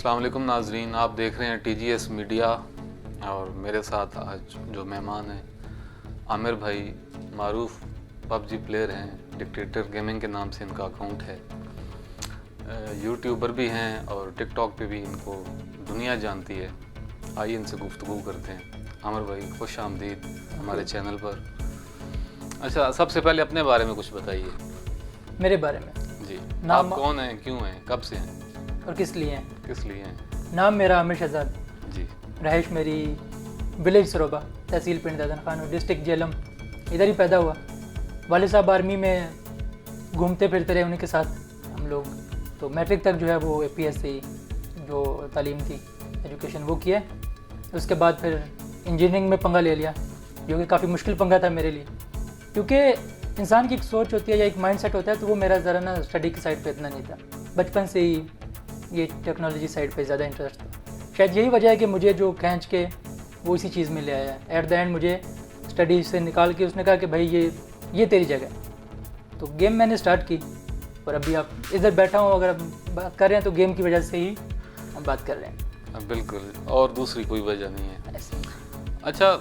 अस्सलाम वालेकुम नाजरीन, आप देख रहे हैं TGS मीडिया और मेरे साथ आज जो मेहमान हैं आमिर भाई, मारूफ पबजी प्लेयर हैं, डिक्टेटर गेमिंग के नाम से इनका अकाउंट है, यूट्यूबर भी हैं और टिकटॉक पे भी इनको दुनिया जानती है। आइए इनसे गुफ्तगू करते हैं। आमिर भाई खुश आमदीद हमारे चैनल पर। अच्छा, सबसे पहले अपने बारे में कुछ बताइए। मेरे बारे में जी, नाम आप कौन हैं, क्यों हैं, कब से हैं, और किस लिए हैं? किस लिए हैं? नाम मेरा आमिर शहजाद, जी, रहाइश मेरी विलेज सरोबा, तहसील पिंड दादन खान, डिस्ट्रिक्ट जेलम, इधर ही पैदा हुआ। वालिद साहब आर्मी में घूमते फिरते रहे, उन्हीं के साथ हम लोग। तो मैट्रिक तक जो है वो APSC जो तालीम थी, एजुकेशन, वो किया। उसके बाद फिर इंजीनियरिंग में पंगा ले लिया, जो कि काफ़ी मुश्किल पंगा था मेरे लिए, क्योंकि इंसान की एक सोच होती है या एक माइंडसेट होता है, तो वो मेरा ज़रा ना स्टडी की साइड पे इतना नहीं था। बचपन से ही ये टेक्नोलॉजी साइड पे ज़्यादा इंटरेस्ट था। शायद यही वजह है कि मुझे जो खींच के वो इसी चीज़ में ले आया है। एट द एंड मुझे स्टडी से निकाल के उसने कहा कि भाई ये तेरी जगह है। तो गेम मैंने स्टार्ट की, और अभी आप इधर बैठा हूँ, अगर आप बात कर रहे हैं तो गेम की वजह से ही हम बात कर रहे हैं। बिल्कुल, और दूसरी कोई वजह नहीं है। ऐसे अच्छा,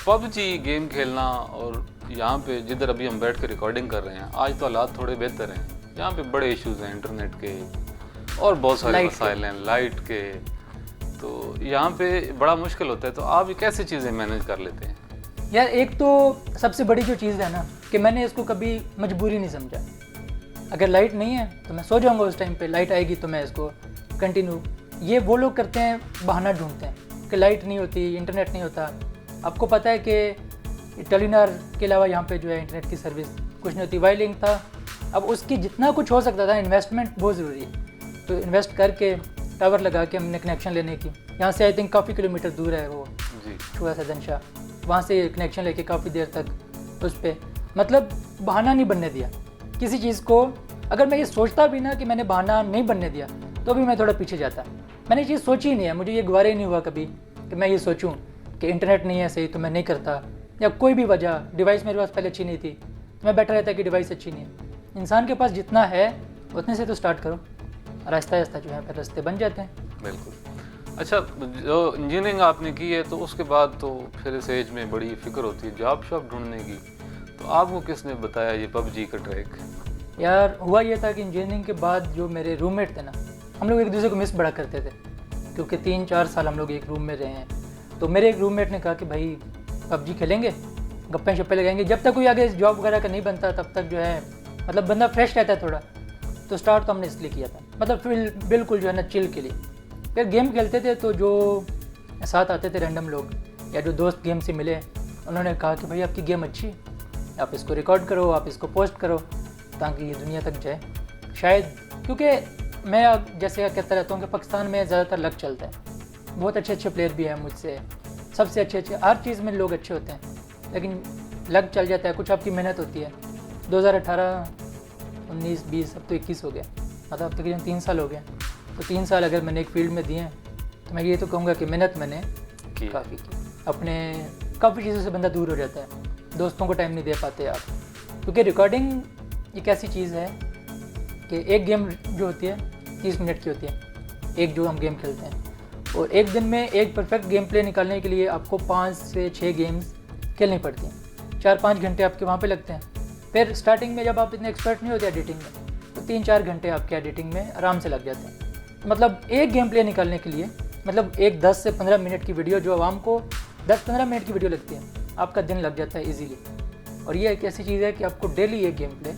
पबजी गेम खेलना और यहाँ पे जिधर अभी हम बैठ के रिकॉर्डिंग कर रहे हैं, आज तो हालात थोड़े बेहतर हैं। यहाँ पे बड़े इश्यूज हैं इंटरनेट के और बहुत सारे मसाइल हैं, लाइट के, तो यहाँ पे बड़ा मुश्किल होता है। तो आप ये कैसे चीज़ें मैनेज कर लेते हैं? यार, एक तो सबसे बड़ी जो चीज़ है ना, कि मैंने इसको कभी मजबूरी नहीं समझा। अगर लाइट नहीं है तो मैं सो जाऊँगा, उस टाइम पे लाइट आएगी तो मैं इसको कंटिन्यू। ये वो लोग करते हैं, बहाना ढूंढते हैं कि लाइट नहीं होती, इंटरनेट नहीं होता। आपको पता है कि टेलीनॉर के अलावा यहाँ पे जो है इंटरनेट की सर्विस कुछ नहीं होती। वाईलिंक था, अब उसकी जितना कुछ हो सकता था, इन्वेस्टमेंट बहुत ज़रूरी है, तो इन्वेस्ट करके टावर लगा के हमने कनेक्शन लेने की। यहाँ से आई थिंक काफ़ी किलोमीटर दूर है वो छुआ सदनशाह, वहाँ से कनेक्शन लेके काफ़ी देर तक उस पर, मतलब बहाना नहीं बनने दिया किसी चीज़ को। अगर मैं ये सोचता भी ना कि मैंने बहाना नहीं बनने दिया, तो भी मैं थोड़ा पीछे जाता। मैंने ये चीज़ सोची ही नहीं है, मुझे ये गवारा ही नहीं हुआ कभी कि मैं ये सोचूं कि इंटरनेट नहीं है सही तो मैं नहीं करता, या कोई भी वजह, डिवाइस मेरे पास पहले अच्छी नहीं थी तो मैं बैठा रहता कि डिवाइस अच्छी नहीं है। इंसान के पास जितना है उतने से तो स्टार्ट करो, आहिस्ता आहिस्ता जो है फिर रास्ते बन जाते हैं। बिल्कुल। अच्छा, जो इंजीनियरिंग आपने की है तो उसके बाद तो फिर इस एज में बड़ी फिक्र होती है जॉब शॉब ढूंढने की, तो आपको किसने बताया ये पबजी का ट्रैक? यार, हुआ ये था कि इंजीनियरिंग के बाद जो मेरे रूममेट थे ना, हम लोग एक दूसरे को मिस बड़ा करते थे, क्योंकि 3-4 साल हम लोग एक रूम में रहे हैं। तो मेरे एक रूममेट ने कहा कि भाई पबजी खेलेंगे, गप्पे शप्पे लगाएंगे, जब तक कोई आगे जॉब वगैरह का नहीं बनता तब तक जो है, मतलब बंदा फ्रेश रहता है थोड़ा। तो स्टार्ट तो हमने इसलिए किया था, मतलब बिल्कुल जो है ना चिल के लिए। फिर गेम खेलते थे तो जो साथ आते थे रैंडम लोग या जो दोस्त गेम से मिले, उन्होंने कहा कि भाई आपकी गेम अच्छी है, आप इसको रिकॉर्ड करो, आप इसको पोस्ट करो, ताकि ये दुनिया तक जाए। शायद क्योंकि मैं अब जैसे कहता रहता हूँ कि पाकिस्तान में ज़्यादातर लक चलता है, बहुत अच्छे अच्छे प्लेयर भी हैं मुझसे, सबसे अच्छे हर चीज़ में लोग अच्छे होते हैं, लेकिन लक चल जाता है, कुछ आपकी मेहनत होती है। 2018, 19, 20, अब तो 21 हो गया, मतलब तकरीबन 3 साल हो गए। तो 3 साल अगर मैंने एक फील्ड में दिए हैं, तो मैं ये तो कहूँगा कि मेहनत मैंने काफ़ी की। अपने काफ़ी चीज़ों से बंदा दूर हो जाता है, दोस्तों को टाइम नहीं दे पाते आप, क्योंकि रिकॉर्डिंग एक ऐसी चीज़ है कि एक गेम जो होती है 30 मिनट की होती है, एक जो हम गेम खेलते हैं, और एक दिन में एक परफेक्ट गेम प्ले निकालने के लिए आपको 5 से 6 गेम्स खेलनी पड़ती हैं। 4-5 घंटे आपके वहाँ पे लगते हैं। फिर स्टार्टिंग में जब आप इतने एक्सपर्ट नहीं होते एडिटिंग में, तो 3-4 घंटे आपके एडिटिंग में आराम से लग जाते हैं। मतलब एक गेम प्ले निकालने के लिए, मतलब एक 10 से 15 मिनट की वीडियो जो आवाम को 10-15 मिनट की वीडियो लगती है, आपका दिन लग जाता है ईजीली। और ये एक ऐसी चीज़ है कि आपको डेली एक गेम प्ले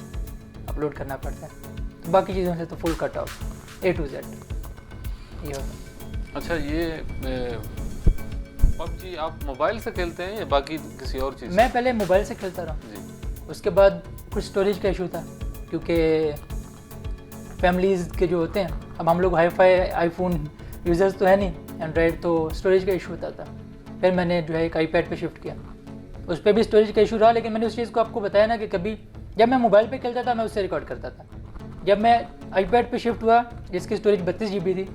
अपलोड करना पड़ता है, तो बाकी चीज़ों से तो full cut off A to Z ये होता है। अच्छा, ये पबजी आप मोबाइल से खेलते हैं या बाकी किसी और चीज़? मैं पहले मोबाइल से खेलता रहा जी, उसके बाद कुछ स्टोरेज का इशू था, क्योंकि फैमिलीज़ के जो होते हैं, अब हम लोग हाई-फाई आईफोन यूज़र्स तो है नहीं, एंड्रॉयड, तो स्टोरेज का इशू होता था। फिर मैंने जो है एक iPad पे शिफ्ट किया, उस पर भी स्टोरेज का इशू रहा, लेकिन मैंने उस चीज़ को आपको बताया ना कि कभी जब मैं मोबाइल पे खेलता था मैं उससे रिकॉर्ड करता था, जब मैं iPad पे शिफ्ट हुआ जिसकी स्टोरेज 32 GB थी,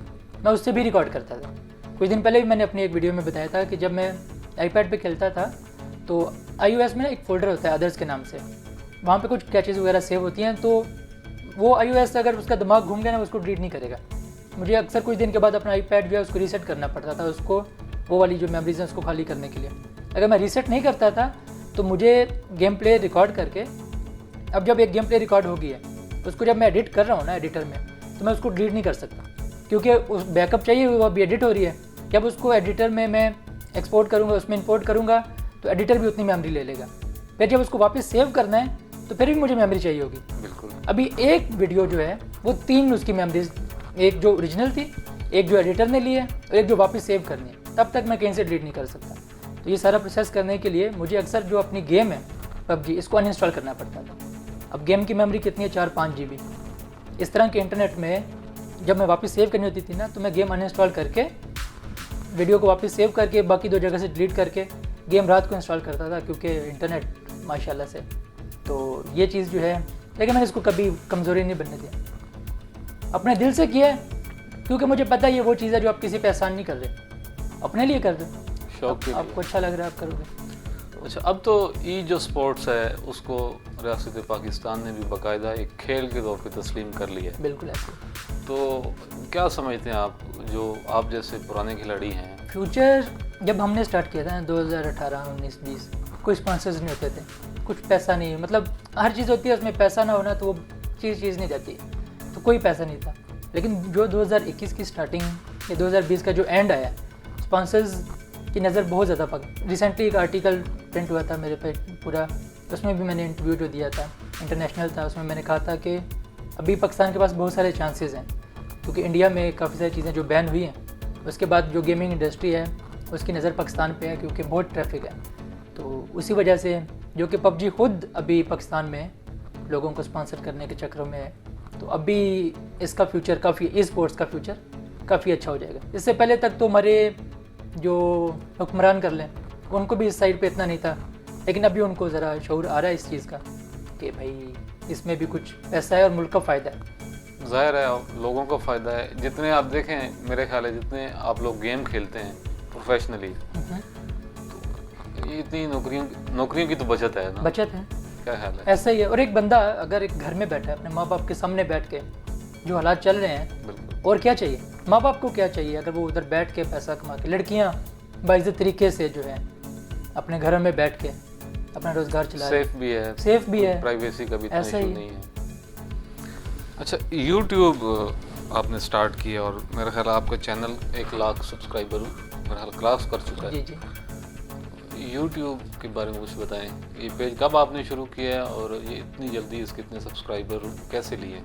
मैं उससे भी रिकॉर्ड करता था। कुछ दिन पहले भी मैंने अपनी एक वीडियो में बताया था कि जब मैं iPad पे खेलता था तो iOS में ना एक फ़ोल्डर होता है अदर्स के नाम से, वहाँ पे कुछ कैचेज़ वगैरह सेव होती हैं, तो वो iOS अगर उसका दिमाग घूम गया ना, उसको डिलीट नहीं करेगा। मुझे अक्सर कुछ दिन के बाद अपना आईपैड जो है उसको रीसेट करना पड़ता था, उसको वो वाली जो मेमोरीज हैं उसको खाली करने के लिए। अगर मैं रीसेट नहीं करता था तो मुझे गेम प्ले रिकॉर्ड करके, अब जब एक गेम प्ले रिकॉर्ड हो गई है उसको जब मैं एडिट कर रहा हूँ ना एडिटर में, तो मैं उसको डिलीट नहीं कर सकता क्योंकि उस बैकअप चाहिए, वो अभी एडिट हो रही है। जब उसको एडिटर में मैं एक्सपोर्ट करूँगा, उसमें इंपोर्ट करूँगा तो एडिटर भी उतनी मेमोरी ले लेगा। फिर जब उसको वापस सेव करना है तो फिर भी मुझे मेमोरी चाहिए होगी। बिल्कुल। अभी एक वीडियो जो है वो 3 उसकी मेमोरीज, एक जो ओरिजिनल थी, एक जो एडिटर ने ली है और एक जो वापस सेव करनी है, तब तक मैं कहीं से डिलीट नहीं कर सकता। तो ये सारा प्रोसेस करने के लिए मुझे अक्सर जो अपनी गेम है PUBG, इसको अनइंस्टॉल करना पड़ता था। अब गेम की मेमोरी कितनी है, 4-5 GB। इस तरह के इंटरनेट में जब मैं वापस सेव करनी होती थी ना, तो मैं गेम अनइंस्टॉल करके वीडियो को वापस सेव करके बाकी 2 जगह से डिलीट करके गेम रात को इंस्टॉल करता था, क्योंकि इंटरनेट माशाल्लाह से। तो ये चीज़ जो है, लेकिन मैंने इसको कभी कमज़ोरी नहीं बनने दिया, अपने दिल से किया है, क्योंकि मुझे पता है ये वो चीज़ है जो आप किसी पे एहसान नहीं कर रहे, अपने लिए कर रहे, शौक के लिए। आपको अच्छा लग रहा है आप करोगे। अच्छा, अब तो ये जो स्पोर्ट्स है उसको रियासत पाकिस्तान ने भी बाकायदा एक खेल के तौर पे तस्लीम कर लिया है। बिल्कुल ऐसे। तो क्या समझते हैं आप, जो आप जैसे पुराने खिलाड़ी हैं? फ्यूचर जब हमने स्टार्ट किया था 2018, 19, 20, कोई स्पॉन्सर्स नहीं होते थे, कुछ पैसा नहीं, मतलब हर चीज़ होती है उसमें पैसा ना होना तो वो चीज़ नहीं जाती, तो कोई पैसा नहीं था। लेकिन जो 2021 की स्टार्टिंग या 2020 का जो एंड आया, स्पॉन्सर्स की नज़र बहुत ज़्यादा पकड़ी। रिसेंटली एक आर्टिकल प्रिंट हुआ था मेरे पे पूरा, उसमें भी मैंने इंटरव्यू जो दिया था, इंटरनेशनल था, उसमें मैंने कहा था कि अभी पाकिस्तान के पास बहुत सारे चांसेस हैं, क्योंकि इंडिया में काफ़ी सारी चीज़ें जो बैन हुई हैं, उसके बाद जो गेमिंग इंडस्ट्री है उसकी नज़र पाकिस्तान पे है, क्योंकि बहुत ट्रैफिक है। तो उसी वजह से जो कि PUBG खुद अभी पाकिस्तान में लोगों को स्पॉन्सर करने के चक्रों में है, तो अभी इसका फ्यूचर काफ़ी, ई स्पोर्ट्स का फ्यूचर काफ़ी अच्छा हो जाएगा। इससे पहले तक तो हमारे जो हुक्मरान कर लें उनको भी इस साइड पे इतना नहीं था, लेकिन अभी उनको ज़रा शऊर आ रहा है इस चीज़ का कि भाई इसमें भी कुछ पैसा है और मुल्क का फ़ायदा है। ज़ाहिर है लोगों को फ़ायदा है। जितने आप देखें, मेरे ख्याल है जितने आप लोग गेम खेलते हैं प्रोफेशनली, तो इतनी नौकरियों की तो बचत है ना? बचत है, क्या ख्याल है? ऐसा ही है। और एक बंदा अगर एक घर में बैठा है अपने माँ बाप के सामने बैठ के, जो हालात चल रहे हैं, बिल्कुल, और क्या चाहिए माँ बाप को, क्या चाहिए अगर वो उधर बैठ के पैसा कमा के, लड़कियाँ बाइज़्ज़त तरीके से जो है अपने घरों में बैठ के अपना रोज़गार चला रहे हैं, सेफ भी है, प्राइवेसी का भी इतना ऐसा इशू ही नहीं है। अच्छा, यूट्यूब आपने स्टार्ट किया और मेरा ख्याल आपका चैनल 1 लाख सब्सक्राइबर मेरा ख्याल क्रॉस कर चुका है। जी जी। यूट्यूब के बारे में कुछ बताएं, ये पेज कब आपने शुरू किया है और ये इतनी जल्दी इसके इतने सब्सक्राइबर कैसे लिए?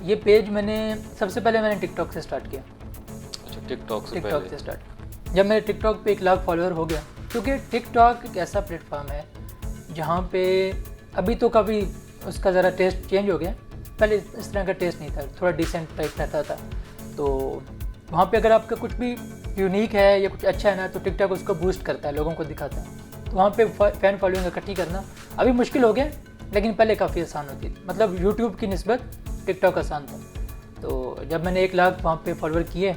ये पेज मैंने सबसे पहले मैंने टिकटॉक से स्टार्ट किया। अच्छा, टिकटॉक से स्टार्ट। जब मेरे टिकटॉक पे 1 लाख फॉलोअर हो गया, क्योंकि टिकटॉक एक ऐसा प्लेटफॉर्म है जहाँ पे अभी तो काफ़ी उसका ज़रा टेस्ट चेंज हो गया, पहले इस तरह का टेस्ट नहीं था, थोड़ा डिसेंट टाइप रहता था। तो वहाँ पे अगर आपका कुछ भी यूनिक है या कुछ अच्छा है ना, तो टिकटॉक उसको बूस्ट करता है, लोगों को दिखाता है। तो वहाँ पे फ़ैन फॉलोइंग इकट्ठी करना अभी मुश्किल हो गया, लेकिन पहले काफ़ी आसान होती थी, मतलब यूट्यूब की निस्बत टिकटॉक आसान था। तो जब मैंने 1 लाख वहाँ पे फॉलोअर किए,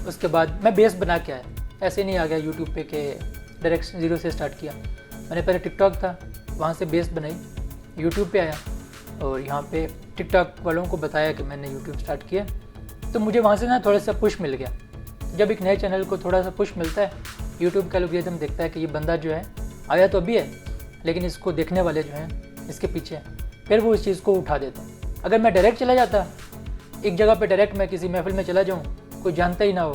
उसके बाद मैं बेस बना के आया, ऐसे नहीं आ गया यूट्यूब पे कि डायरेक्ट 0 से स्टार्ट किया। मैंने पहले टिकटॉक था, वहाँ से बेस बनाई, यूट्यूब पे आया और यहाँ पे टिकटॉक वालों को बताया कि मैंने यूट्यूब स्टार्ट किया। तो मुझे वहाँ से ना थोड़ा सा पुश मिल गया। जब एक नए चैनल को थोड़ा सा पुश मिलता है, यूट्यूब का एल्गोरिथम देखता है कि ये बंदा जो है आया तो अभी है, लेकिन इसको देखने वाले जो हैं इसके पीछे हैं, फिर वो इस चीज़ को उठा देते हैं। अगर मैं डायरेक्ट चला जाता एक जगह पे, डायरेक्ट मैं किसी महफिल में चला जाऊँ, कोई जानता ही ना हो,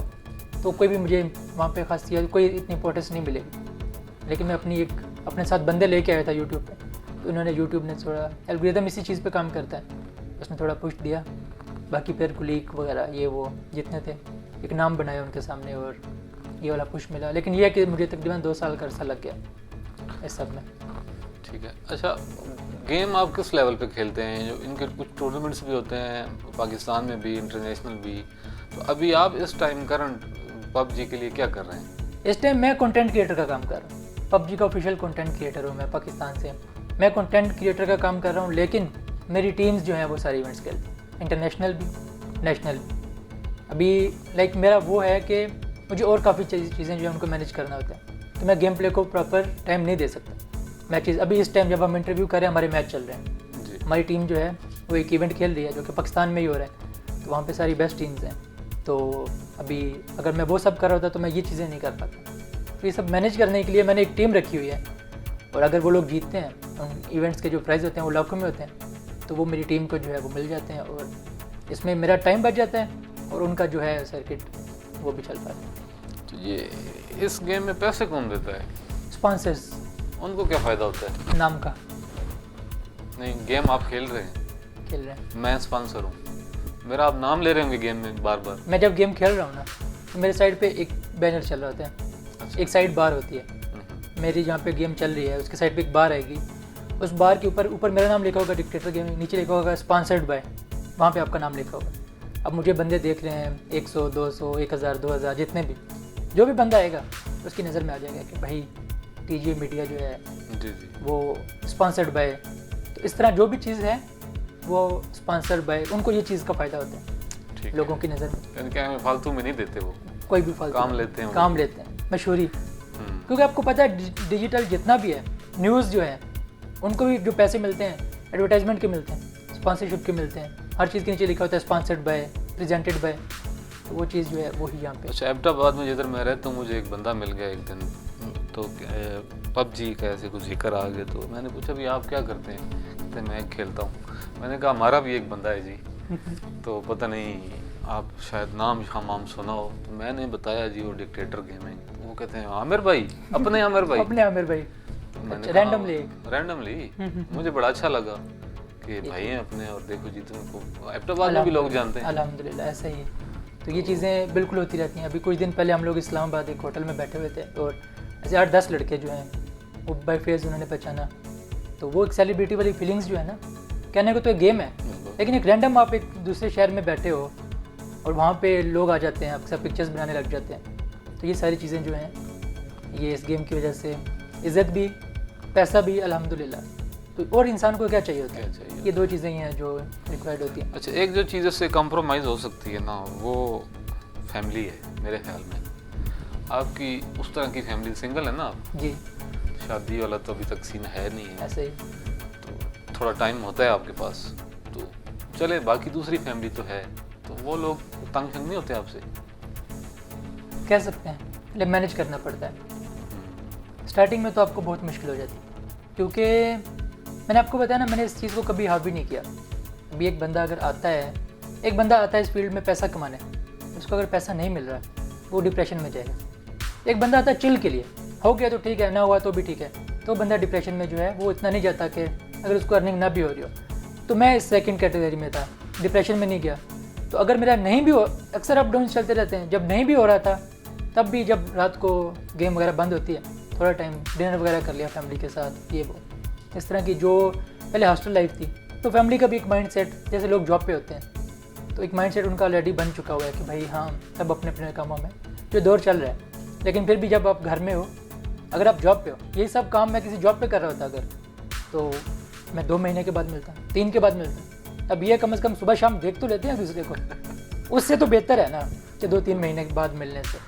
तो कोई भी मुझे वहाँ पे खासियत कोई इतनी इंपॉर्टेंस नहीं मिलेगी। लेकिन मैं अपने साथ बंदे लेके आया था यूट्यूब पे, तो उन्होंने, यूट्यूब ने थोड़ा, एल्गोरिथम इसी चीज़ पे काम करता है, उसने थोड़ा पुश दिया। बाकी फिर कुलीक वगैरह ये वो जितने थे, एक नाम बनाया उनके सामने और ये वाला पुश मिला। लेकिन ये है कि मुझे तकरीबन 2 साल का अर्सा लग गया इस सब में। ठीक है। अच्छा, गेम आप किस लेवल पे खेलते हैं? जो इनके कुछ टूर्नामेंट्स भी होते हैं पाकिस्तान में भी, इंटरनेशनल भी, तो अभी आप इस टाइम करंट PUBG के लिए क्या कर रहे हैं? इस टाइम मैं कंटेंट क्रिएटर का काम कर रहा हूँ, PUBG का ऑफिशियल कंटेंट क्रिएटर हूँ मैं पाकिस्तान से। मैं कंटेंट क्रिएटर का काम कर रहा हूँ, लेकिन मेरी टीम्स जो हैं वो सारी इवेंट्स खेलती हैं, इंटरनेशनल भी, नेशनल भी। अभी लाइक मेरा वो है कि मुझे और काफ़ी चीज़ें जो है उनको मैनेज करना होता है, तो मैं गेम प्ले को प्रॉपर टाइम नहीं दे सकता। मैचेस अभी इस टाइम जब हम इंटरव्यू कर रहे हैं, हमारे मैच चल रहे हैं जी। हमारी टीम जो है वो एक इवेंट खेल रही है जो कि पाकिस्तान में ही हो रहा है, तो वहाँ पे सारी बेस्ट टीम्स हैं। तो अभी अगर मैं वो सब कर रहा होता तो मैं ये चीज़ें नहीं कर पाता। तो ये सब मैनेज करने के लिए मैंने एक टीम रखी हुई है, और अगर वो लोग जीतते हैं, उन इवेंट्स के जो प्राइज़ होते हैं वो लाखों में होते हैं, तो वो मेरी टीम को जो है वो मिल जाते हैं, और इसमें मेरा टाइम बच जाता है और उनका जो है सर्किट वो भी चल पाता है। तो ये इस गेम में पैसे कौन देता है? स्पॉन्सर्स, उनको क्या फ़ायदा होता है? नाम का नहीं, गेम आप खेल रहे हैं, खेल रहे हैं। मैं स्पॉन्सर हूँ, मेरा आप नाम ले रहे होंगे गेम में बार बार। मैं जब गेम खेल रहा हूँ ना, तो मेरे साइड पे एक बैनर चल रहा होता है, अच्छा। एक साइड बार होती है मेरी, जहाँ पे गेम चल रही है उसके साइड पे एक बार आएगी, उस बार के ऊपर मेरा नाम लिखा होगा डिक्टेटर गेमिंग, नीचे लिखा होगा स्पॉन्सर्ड बाय, वहाँ पे आपका नाम लिखा होगा। अब मुझे बंदे देख रहे हैं 100, 200, 1000, 2000, जितने भी, जो भी बंदा आएगा उसकी नज़र में आ जाएगा कि भाई TGA मीडिया जो है जी जी, वो स्पॉन्सर्ड बाय। तो इस तरह जो भी चीज़ है वो स्पॉन्सर्ड बाय, उनको ये चीज़ का फ़ायदा होता है ठीक है। लोगों की नज़र में। यानी क्या हमें फालतू में नहीं देते वो, कोई भी फालतू काम लेते हैं वो। काम लेते हैं, मशहूरी। क्योंकि आपको पता है डिजिटल जितना भी है, न्यूज़ जो है उनको भी जो पैसे मिलते हैं एडवर्टाइजमेंट के मिलते हैं, स्पॉन्सरशिप के मिलते हैं, हर चीज़ के नीचे लिखा होता है स्पॉन्सर्ड बाय, प्रेजेंटेड बाय। तो वो चीज़ जो है वो ही यहाँ पे। अच्छा, एबटाबाद में जिधर मैं रहता हूँ, मुझे एक बंदा मिल गया एक दिन, तो PUBG का ऐसे कुछ जिक्र आ गया, तो मैंने पूछा भी आप क्या करते हैं? कहते मैं खेलता हूँ। मैंने कहा हमारा भी एक बंदा है जी, तो पता नहीं आप शायद नाम हम सुना हो, तो मैंने बताया जी वो डिक्टेटर गेमिंग। तो वो कहते हैं आमिर भाई, अपने आमिर भाई। अपने आमिर भाई, मैंने रैंडमली मुझे बड़ा अच्छा लगा कि भाई हैं अपने, और देखो जी तुमको एबटाबाद में भी लोग जानते हैं। अल्हम्दुलिल्लाह, ऐसा ही है। तो ये चीज़ें बिल्कुल होती रहती हैं। अभी कुछ दिन पहले हम लोग इस्लामाबाद एक होटल में बैठे हुए थे, और ऐसे 8-10 लड़के जो हैं वो बाय फेस उन्होंने पहचाना। तो वो एक सेलिब्रिटी वाली फीलिंग्स जो है ना, कहने को तो एक गेम है, लेकिन एक रैंडम आप एक दूसरे शहर में बैठे हो और वहाँ पे लोग आ जाते हैं, अक्सर पिक्चर्स बनाने लग जाते हैं। तो ये सारी चीज़ें जो हैं ये इस गेम की वजह से, इज़्ज़त भी, पैसा भी, अल्हम्दुलिल्लाह। तो और इंसान को क्या चाहिए होता है? ये दो चीज़ें ही हैं जो रिक्वायर्ड होती हैं। अच्छा, एक जो चीज़ से कंप्रोमाइज़ हो सकती है ना, वो फैमिली है मेरे ख्याल में। आपकी उस तरह की फैमिली, सिंगल है ना आप? जी, शादी वाला तो अभी तक सीन है नहीं है, ऐसे ही। तो थोड़ा टाइम होता है आपके पास, तो चले, बाकी दूसरी फैमिली तो है, तो वो लोग तंग शंग नहीं होते आपसे? कह सकते हैं, लेकिन मैनेज करना पड़ता है। स्टार्टिंग में तो आपको बहुत मुश्किल हो जाती है, क्योंकि मैंने आपको बताया ना, मैंने इस चीज़ को कभी हावी नहीं किया। अभी एक बंदा अगर आता है, एक बंदा आता है इस फील्ड में पैसा कमाने, उसको अगर पैसा नहीं मिल रहा वो डिप्रेशन में जाएगा। एक बंदा आता है चिल के लिए, हो गया तो ठीक है, ना हुआ तो भी ठीक है, तो बंदा डिप्रेशन में जो है वो इतना नहीं जाता कि अगर उसको अर्निंग ना भी हो रही हो। तो मैं इस सेकंड कैटेगरी में था, डिप्रेशन में नहीं गया। तो अगर मेरा नहीं भी हो, अक्सर अप डाउन चलते रहते हैं, जब नहीं भी हो रहा था तब भी, जब रात को गेम वगैरह बंद होती है, थोड़ा टाइम डिनर वगैरह कर लिया फैमिली के साथ, ये वो इस तरह की। जो पहले हॉस्टल लाइफ थी, तो फैमिली का भी एक माइंडसेट, जैसे लोग जॉब पे होते हैं तो एक माइंडसेट उनका ऑलरेडी बन चुका हुआ है कि भाई हाँ, सब अपने अपने कामों में, जो दौर चल रहा है। लेकिन फिर भी जब आप घर में हो, अगर आप जॉब पे हो, यही सब काम मैं किसी जॉब पे कर रहा होता अगर, तो मैं 2 महीने के बाद मिलता, 3 के बाद मिलता। अब ये कम से कम सुबह शाम देख तो लेते हैं दूसरे को, उससे तो बेहतर है ना कि 2-3 महीने के बाद मिलने से।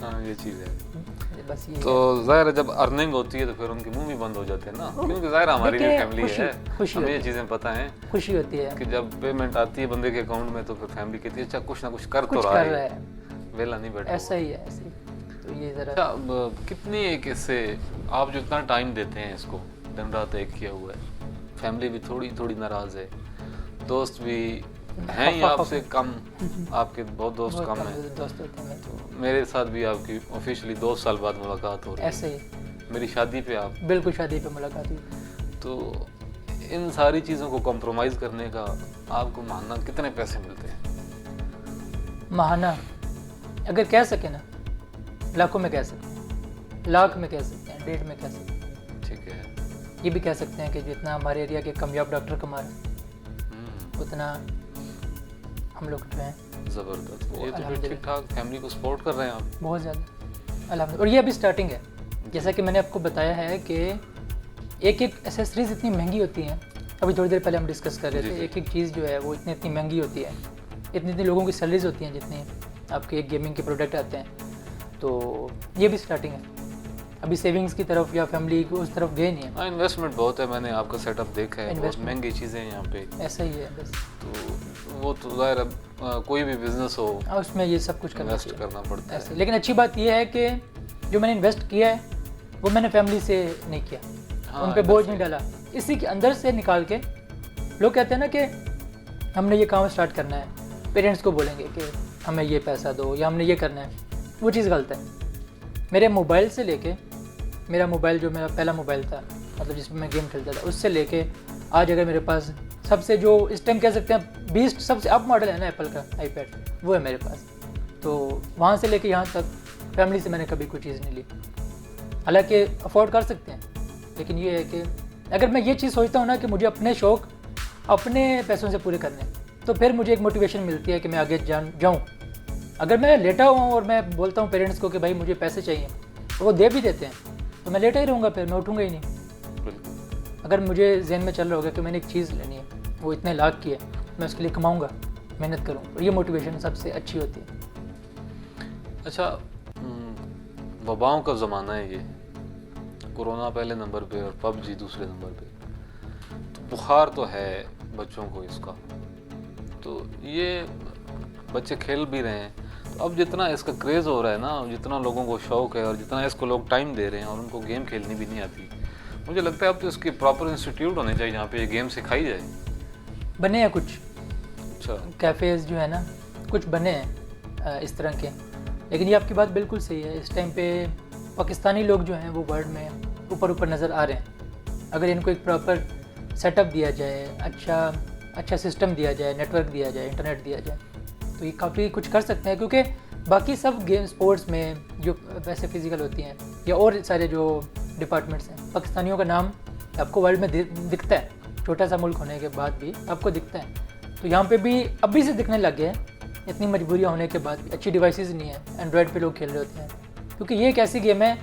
हाँ, ये चीज़ है। बस ये तो ज़ाहिर है जब अर्निंग होती है तो फिर उनके मुंह भी बंद हो जाते हैं ना, क्योंकि ज़ाहिर हमारी भी फैमिली है, हमें ये चीज़ें पता हैं, खुशी होती है कि जब पेमेंट आती है बंदे के अकाउंट में तो फिर फैमिली कहती है अच्छा कुछ ना कुछ कर तो रहा है, वेला नहीं बैठा। ऐसा ही है, ऐसे ही। तो ये ज़रा अच्छा, कितनी एक इससे आप जो इतना टाइम देते हैं इसको, दिन रात एक किया हुआ है, फैमिली भी थोड़ी थोड़ी नाराज़ है, दोस्त भी हैं ही आपसे कम, आपके बहुत दोस्त कम हैं। दोस्त होते हैं। तो मेरे साथ भी आपकी ऑफिशियली 2 साल बाद मुलाकात हो रही है, ऐसे ही। मेरी शादी पे आप, बिल्कुल शादी पे मुलाकात हुई। तो इन सारी चीज़ों को कॉम्प्रोमाइज़ करने का आपको मानना कितने पैसे मिलते हैं? माहाना अगर कह सके ना, लाखों में कह सकते हैं, लाख में कह सकते हैं, 1.5 में कह सकते हैं। ठीक है। ये भी कह सकते हैं कि जितना हमारे एरिया के कामयाब डॉक्टर कमा रहे हैं, उतना हम लोग जो हैं। ज़बरदस्त, ये तो फिर ठीक ठाक फैमिली को सपोर्ट कर रहे हैं आप। बहुत ज़्यादा, अल्हम्दुलिल्लाह। और ये अभी स्टार्टिंग है, जैसा कि मैंने आपको बताया है कि एक एक एसेसरीज इतनी महंगी होती हैं। अभी थोड़ी देर पहले हम डिस्कस कर रहे थे, एक एक चीज़ जो है वो इतनी महंगी होती है, इतनी लोगों की सैलरीज होती हैं जितनी आपके एक गेमिंग के प्रोडक्ट आते हैं। तो ये भी स्टार्टिंग है, अभी सेविंग्स की तरफ या फैमिली को उस तरफ गए नहीं है। हाँ, इन्वेस्टमेंट बहुत है, मैंने आपका सेटअप देखा है, बहुत महंगी चीज़ें हैं यहाँ पे। ऐसा ही है बस। तो वो तो ज़ाहिर है कोई भी बिजनेस हो उसमें ये सब कुछ करना इन्वेस्ट करना पड़ता है। ऐसे। लेकिन अच्छी बात ये है कि जो मैंने इन्वेस्ट किया है वो मैंने फैमिली से नहीं किया, हाँ, उन पे बोझ नहीं डाला, इसी के अंदर से निकाल के। लोग कहते हैं ना कि हमने ये काम स्टार्ट करना है, पेरेंट्स को बोलेंगे कि हमें ये पैसा दो या हमने ये करना है, वो चीज़ गलत है। मेरे मोबाइल से लेके, मेरा मोबाइल जो मेरा पहला मोबाइल था, मतलब जिसमें मैं गेम खेलता था, उससे लेके आज अगर मेरे पास सबसे जो इस टाइम कह सकते हैं 20 सबसे अप मॉडल है ना एप्पल का आईपैड, वो है मेरे पास। तो वहाँ से लेके यहाँ तक फैमिली से मैंने कभी कोई चीज़ नहीं ली। हालांकि अफोर्ड कर सकते हैं, लेकिन ये है कि अगर मैं ये चीज़ सोचता हूँ ना कि मुझे अपने शौक़ अपने पैसों से पूरे करने, तो फिर मुझे एक मोटिवेशन मिलती है कि मैं आगे जाऊँ। अगर मैं लेटा हुआ हूँ और मैं बोलता हूँ पेरेंट्स को कि भाई मुझे पैसे चाहिए, तो वो दे भी देते हैं, तो मैं लेटा ही रहूँगा, फिर मैं उठूँगा ही नहीं। अगर मुझे जहन में चल रहा होगा कि मैंने एक चीज़ लेनी है, वो इतने लाख की है, मैं उसके लिए कमाऊँगा, मेहनत करूँ, और ये मोटिवेशन सबसे अच्छी होती है। अच्छा, वबाओं का ज़माना है ये, कोरोना पहले नंबर पे और पबजी दूसरे नंबर पे, तो बुखार तो है बच्चों को इसका, तो ये बच्चे खेल भी रहे हैं। तो अब जितना इसका क्रेज़ हो रहा है ना, जितना लोगों को शौक़ है और जितना इसको लोग टाइम दे रहे हैं और उनको गेम खेलनी भी नहीं आती, मुझे लगता है अब तो इसके प्रॉपर इंस्टीट्यूट होने चाहिए जहाँ पे ये गेम सिखाई जाए। बने हैं कुछ, अच्छा, कैफ़ेज़ जो है ना कुछ बने हैं इस तरह के। लेकिन ये आपकी बात बिल्कुल सही है, इस टाइम पे पाकिस्तानी लोग जो हैं वो वर्ल्ड में ऊपर नज़र आ रहे हैं। अगर इनको एक प्रॉपर सेटअप दिया जाए, अच्छा सिस्टम दिया जाए, नेटवर्क दिया जाए, इंटरनेट दिया जाए, तो ये काफ़ी कुछ कर सकते हैं। क्योंकि बाकी सब गेम स्पोर्ट्स में जो वैसे फिज़िकल होती हैं या और सारे जो डिपार्टमेंट्स हैं, पाकिस्तानियों का नाम आपको वर्ल्ड में दिखता है, छोटा सा मुल्क होने के बाद भी आपको दिखता है। तो यहाँ पे भी अभी से दिखने लग गए हैं, इतनी मजबूरियाँ होने के बाद भी। अच्छी डिवाइसेस नहीं है, एंड्रॉयड पे लोग खेल रहे होते हैं, क्योंकि ये एक ऐसी गेम है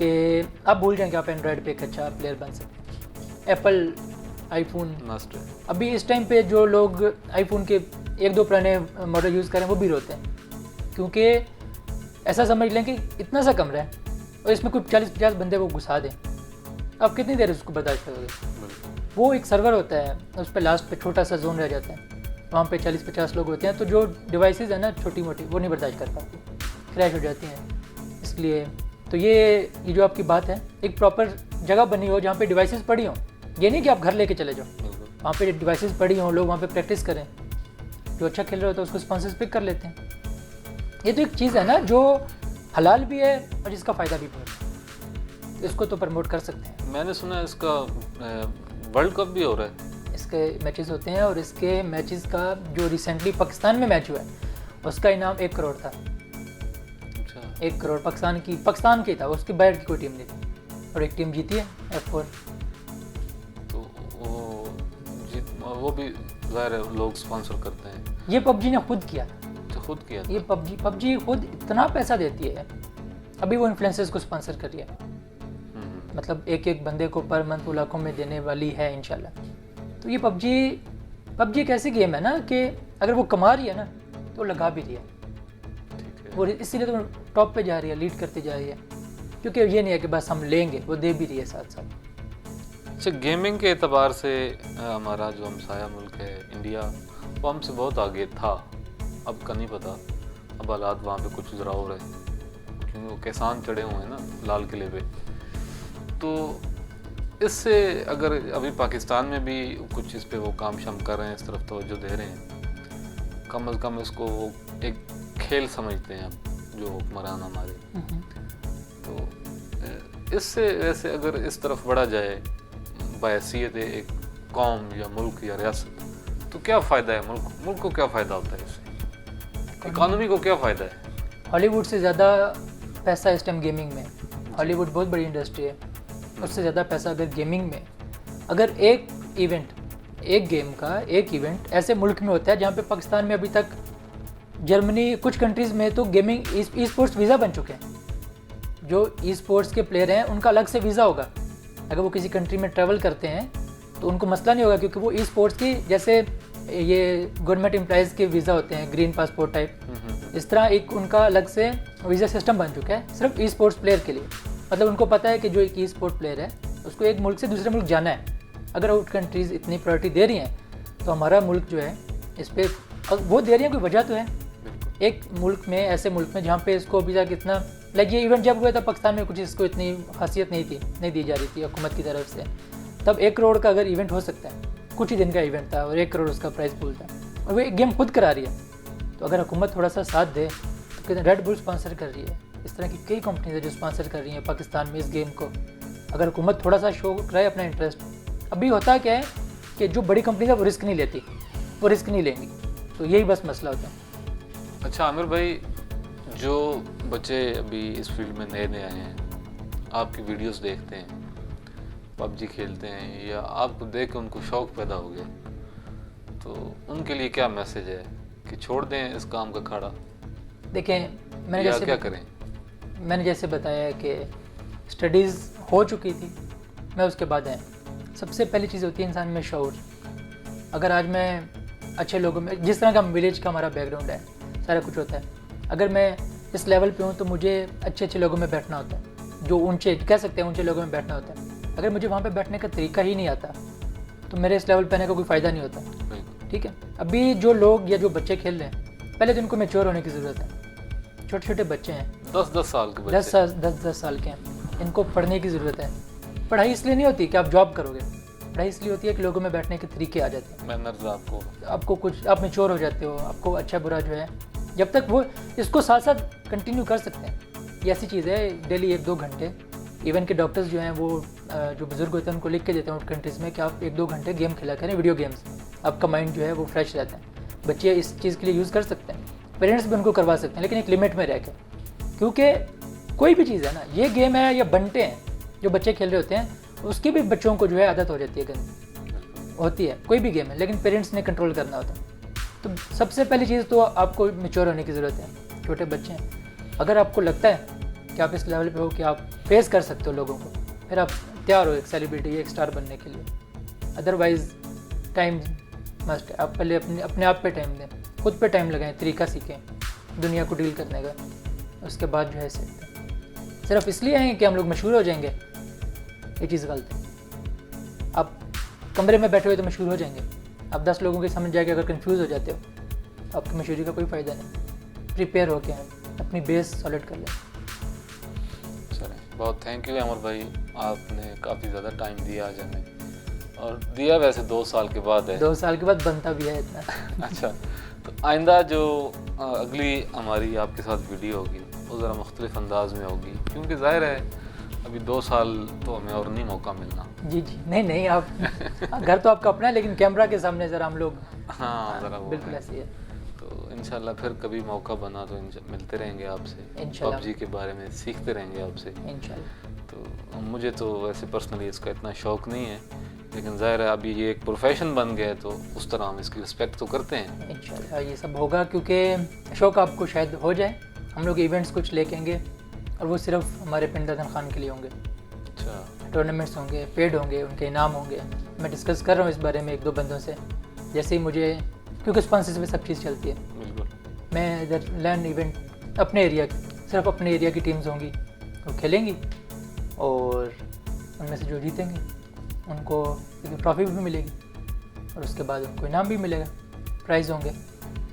कि आप भूल जाएँ कि आप एंड्रॉयड पे एक अच्छा प्लेयर बन सकते हैं। एप्पल आईफोन मस्ट है। अभी इस टाइम पे जो लोग आईफोन के 1-2 पुराने मॉडल यूज़ करें वो भी रोते हैं, क्योंकि ऐसा समझ लें कि इतना सा कमरा है और इसमें कुछ 40-50 बंदे वो घुसा दें, आप कितनी देर उसको बर्दाश्त करोगे। वो एक सर्वर होता है, उस पर लास्ट पे छोटा सा जोन रह जाता है, वहाँ पे 40-50 लोग होते हैं, तो जो डिवाइसेस है ना छोटी मोटी, वो नहीं बर्दाश्त कर पाती, क्रैश हो जाती हैं। इसलिए तो ये जो आपकी बात है, एक प्रॉपर जगह बनी हो जहाँ पे डिवाइसेस पड़ी हों। ये नहीं कि आप घर लेके चले जाओ, वहाँ पे डिवाइसेस पड़ी हों, लोग वहाँ पे प्रैक्टिस करें, जो अच्छा खेल रहा होता है उसको स्पॉन्सर्स पिक कर लेते हैं। ये तो एक चीज़ है ना जो हलाल भी है और जिसका फ़ायदा भी बहुत है, इसको तो प्रमोट कर सकते हैं। मैंने सुना है इसका वर्ल्ड कप भी हो रहा है, इसके मैचेस होते हैं, और इसके मैचेस का जो रिसेंटली पाकिस्तान में मैच हुआ है उसका इनाम 1 करोड़ था। अच्छा, 1 करोड़ पाकिस्तान की था, उसके बाहर की कोई टीम नहीं थी, और एक टीम जीती है F4। तो वो भी ज़ाहिर है लोग स्पॉन्सर करते हैं। ये पबजी ने खुद किया, तो खुद किया था। ये पबजी खुद इतना पैसा देती है, अभी वो इन्फ्लुएंसर्स को स्पॉन्सर कर रही है, मतलब एक बंदे को पर मंथ वो लाखों में देने वाली है इंशाल्लाह। तो ये पबजी एक ऐसी गेम है ना कि अगर वो कमा रही है ना तो लगा भी रही है, वो इसीलिए तो टॉप पे जा रही है, लीड करती जा रही है, क्योंकि ये नहीं है कि बस हम लेंगे, वो दे भी रही है साथ साथ। अच्छा, गेमिंग के एतबार से हमारा जो हमसाया मुल्क है इंडिया, वो हमसे बहुत आगे था, अब का नहीं पता, अब हालात वहाँ पे कुछ ज़रा हो रहे हैं, क्योंकि वो किसान चढ़े हुए हैं ना लाल किले पे। तो इससे अगर अभी पाकिस्तान में भी कुछ इस पे वो काम शाम कर रहे हैं, इस तरफ तवज्जो दे रहे हैं, कम अज़ कम इसको वो एक खेल समझते हैं अब जो हुक्मरान हमारे। तो इससे वैसे अगर इस तरफ बढ़ा जाए बहैसियत एक कौम या मुल्क या रियासत, तो क्या फ़ायदा है मुल्क को, क्या फ़ायदा होता है इससे, इकॉनमी को क्या फ़ायदा है। हॉलीवुड से ज़्यादा पैसा इस टाइम गेमिंग में, हॉलीवुड बहुत बड़ी इंडस्ट्री है, उससे ज़्यादा पैसा अगर गेमिंग में, अगर एक गेम का एक इवेंट ऐसे मुल्क में होता है जहाँ पे पाकिस्तान में अभी तक, जर्मनी, कुछ कंट्रीज़ में तो गेमिंग ई स्पोर्ट्स वीज़ा बन चुके हैं। जो ई स्पोर्ट्स के प्लेयर हैं उनका अलग से वीज़ा होगा, अगर वो किसी कंट्री में ट्रैवल करते हैं तो उनको मसला नहीं होगा, क्योंकि वो ई स्पोर्ट्स की, जैसे ये गवर्नमेंट एम्प्लॉयज़ के वीज़ा होते हैं ग्रीन पासपोर्ट टाइप, इस तरह एक उनका अलग से वीज़ा सिस्टम बन चुका है सिर्फ ई स्पोर्ट्स प्लेयर के लिए। मतलब उनको पता है कि जो एक ई स्पोर्ट प्लेयर है उसको एक मुल्क से दूसरे मुल्क जाना है, अगर आउट कंट्रीज़ इतनी प्रायोरिटी दे रही हैं तो हमारा मुल्क जो है इस पर और वो दे रही है, कोई वजह तो है। बिल्कुल। एक मुल्क में, ऐसे मुल्क में जहाँ पे इसको अभी तक इतना, लाइक ये इवेंट जब हुआ था पाकिस्तान में कुछ इसको इतनी खासियत नहीं दी जा रही थी हुकूमत की तरफ से। तब 1 करोड़ का अगर इवेंट हो सकता है, कुछ ही दिन का इवेंट था और 1 करोड़ उसका प्राइस पूल था, और वो एक गेम खुद करा रही है। तो अगर हुकूमत थोड़ा सा साथ दे तो कहते रेड बुल स्पॉन्सर कर रही है, इस तरह की कई कंपनीज है जो स्पॉन्सर कर रही हैं पाकिस्तान में इस गेम को। अगर हुकूमत थोड़ा सा शो कराए अपना इंटरेस्ट। अभी होता क्या है कि जो बड़ी कंपनी है वो रिस्क नहीं लेती, वो रिस्क नहीं लेंगी, तो यही बस मसला होता है। अच्छा आमिर भाई, जो बच्चे अभी इस फील्ड में नए आए हैं, आपकी वीडियोस देखते हैं, पबजी खेलते हैं, या आपको देख के उनको शौक़ पैदा हो गया, तो उनके लिए क्या मैसेज है कि छोड़ दें इस काम का खाड़ा? देखें, मैंने जैसे बताया कि स्टडीज़ हो चुकी थी, मैं उसके बाद आया। सबसे पहली चीज़ होती है इंसान में शऊर। अगर आज मैं अच्छे लोगों में, जिस तरह का विलेज का हमारा बैकग्राउंड है, सारा कुछ होता है, अगर मैं इस लेवल पे हूँ तो मुझे अच्छे लोगों में बैठना होता है, जो ऊंचे कह सकते हैं ऊंचे लोगों में बैठना होता है। अगर मुझे वहाँ पे बैठने का तरीका ही नहीं आता तो मेरे इस लेवल पे आने का कोई फ़ायदा नहीं होता। ठीक है, अभी जो लोग या जो बच्चे खेल रहे हैं, पहले तो इनको मैच्योर होने की ज़रूरत है। छोटे छोटे बच्चे हैं, 10 साल के बच्चे, 10 साल के हैं, इनको पढ़ने की ज़रूरत है। पढ़ाई इसलिए नहीं होती कि आप जॉब करोगे, पढ़ाई इसलिए होती है कि लोगों में बैठने के तरीके आ जाते हैं। मैनर्स आपको कुछ, आप मैच्योर हो जाते हो, आपको अच्छा बुरा जो है, जब तक वो इसको साथ साथ कंटिन्यू कर सकते हैं। ये ऐसी चीज़ है, डेली 1-2 घंटे, इवन के डॉक्टर्स जो हैं वो जो बुज़ुर्ग होते हैं उनको लिख के देते हैं उन कंट्रीज़ में कि आप 1-2 घंटे गेम खेला करें, वीडियो गेम्स, आपका माइंड जो है वो फ्रेश रहता है। बच्चे इस चीज़ के लिए यूज़ कर सकते हैं, पेरेंट्स भी उनको करवा सकते हैं, लेकिन एक लिमिट में रह के। क्योंकि कोई भी चीज़ है ना, ये गेम है या बंटे हैं जो बच्चे खेल रहे होते हैं, उसकी भी बच्चों को जो है आदत हो जाती है, गंदी होती है। कोई भी गेम है, लेकिन पेरेंट्स ने कंट्रोल करना होता है। तो सबसे पहली चीज़ तो आपको मैच्योर होने की ज़रूरत है। छोटे बच्चे हैं, अगर आपको लगता है कि आप इस लेवल पे हो कि आप फेस कर सकते हो लोगों को, फिर आप तैयार हो एक सेलिब्रिटी, एक स्टार बनने के लिए। अदरवाइज़ टाइम मस्ट है। आप पहले अपने आप पे टाइम दें, खुद पे टाइम लगाएं, तरीका सीखें दुनिया को डील करने का, उसके बाद जो है सीखते। सिर्फ इसलिए आए कि हम लोग मशहूर हो जाएंगे, ये चीज़ गलत है। आप कमरे में बैठे हुए तो मशहूर हो जाएंगे, आप 10 लोगों के समझ जाएंगे। अगर कंफ्यूज हो जाते हो आपकी मशहूरी का कोई फ़ायदा नहीं। प्रिपेयर होके आए, अपनी बेस सॉलिड कर लें। चलें, बहुत थैंक यू अमर भाई, आपने काफ़ी ज़्यादा टाइम दिया आज हमें, और दिया वैसे 2 साल के बाद है। 2 साल के बाद बनता भी है इतना। अच्छा, तो आइंदा जो अगली हमारी आपके साथ वीडियो होगी वो ज़रा मुख्तलिफ अंदाज में होगी, क्योंकि ज़ाहिर है अभी 2 साल तो हमें और नहीं मौका मिलना। जी, नहीं आप घर तो आपका अपना है, लेकिन कैमरा के सामने ज़रा हम लोग, हाँ ज़रा वो बिल्कुल ऐसी है। तो इंशाल्लाह फिर कभी मौका बना तो मिलते रहेंगे आपसे, पबजी के बारे में सीखते रहेंगे आपसे इंशाल्लाह। तो मुझे तो वैसे पर्सनली इसका इतना शौक़ नहीं है, लेकिन ज़ाहिर है अभी ये एक प्रोफेशन बन गया है तो उस तरह हम इसकी रिस्पेक्ट तो करते हैं। इंशाल्लाह ये सब होगा, क्योंकि शौक़ आपको शायद हो जाए। हम लोग इवेंट्स कुछ लेकेंगे और वो सिर्फ हमारे पिंड ददन खान के लिए होंगे। अच्छा, टूर्नामेंट्स होंगे, पेड होंगे, उनके इनाम होंगे। मैं डिस्कस कर रहा हूँ इस बारे में 1-2 बंदों से, जैसे ही मुझे, क्योंकि स्पॉन्सरशिप में सब चीज़ चलती है। बिल्कुल, मैं इधर लैंड इवेंट अपने एरिया की, सिर्फ अपने एरिया की टीम्स होंगी, वो खेलेंगी और उनमें से जो जीतेंगे उनको एक ट्रॉफी भी मिलेगी और उसके बाद उनको इनाम भी मिलेगा, प्राइज़ होंगे।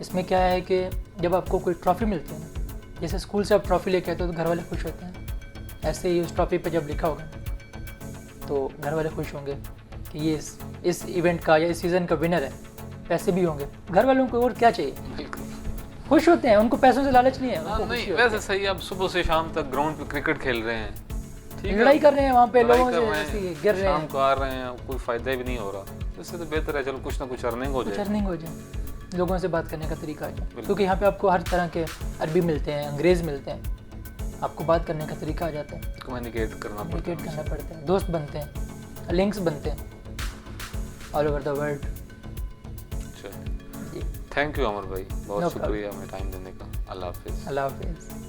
इसमें क्या है कि जब आपको कोई ट्रॉफ़ी मिलती है ना, जैसे स्कूल से आप ट्रॉफ़ी लेके आते हो तो घर वाले खुश होते हैं, ऐसे ही उस ट्रॉफ़ी पे जब लिखा होगा तो घर वाले खुश होंगे कि ये इस इवेंट का या इस सीज़न का विनर है। पैसे भी होंगे, घर वालों को और क्या चाहिए, बिल्कुल खुश होते हैं, उनको पैसों से लालच नहीं है। उनको नहीं, खुशी होती वैसे सही, आप सुबह से शाम तक ग्राउंड पे क्रिकेट खेल रहे हैं, ठीक है। है, लड़ाई कर रहे हैं वहाँ पे, लड़ाई लोगों कर रहे से हैं, ऐसे गिर रहे शाम हैं, को आ रहे हैं, कोई फ़ायदा भी नहीं हो रहा। इससे तो बेहतर है चलो कुछ ना कुछ अर्निंग हो जाए, अर्निंग हो जाए, लोगों से बात करने का तरीका आ जाए। क्योंकि यहाँ पे आपको हर तरह के अरबी मिलते हैं, अंग्रेज़ मिलते हैं, आपको बात करने का तरीका आ जाता है, कम्युनिकेट करना पड़ता कम्युनिकेट करना पड़ता है, दोस्त बनते हैं, लिंक्स बनते हैं ऑल ओवर द वर्ल्ड। है। थैंक यू अमर भाई, बहुत शुक्रिया हमें टाइम देने का। अल्लाह हाफिज़। अल्लाह हाफिज़।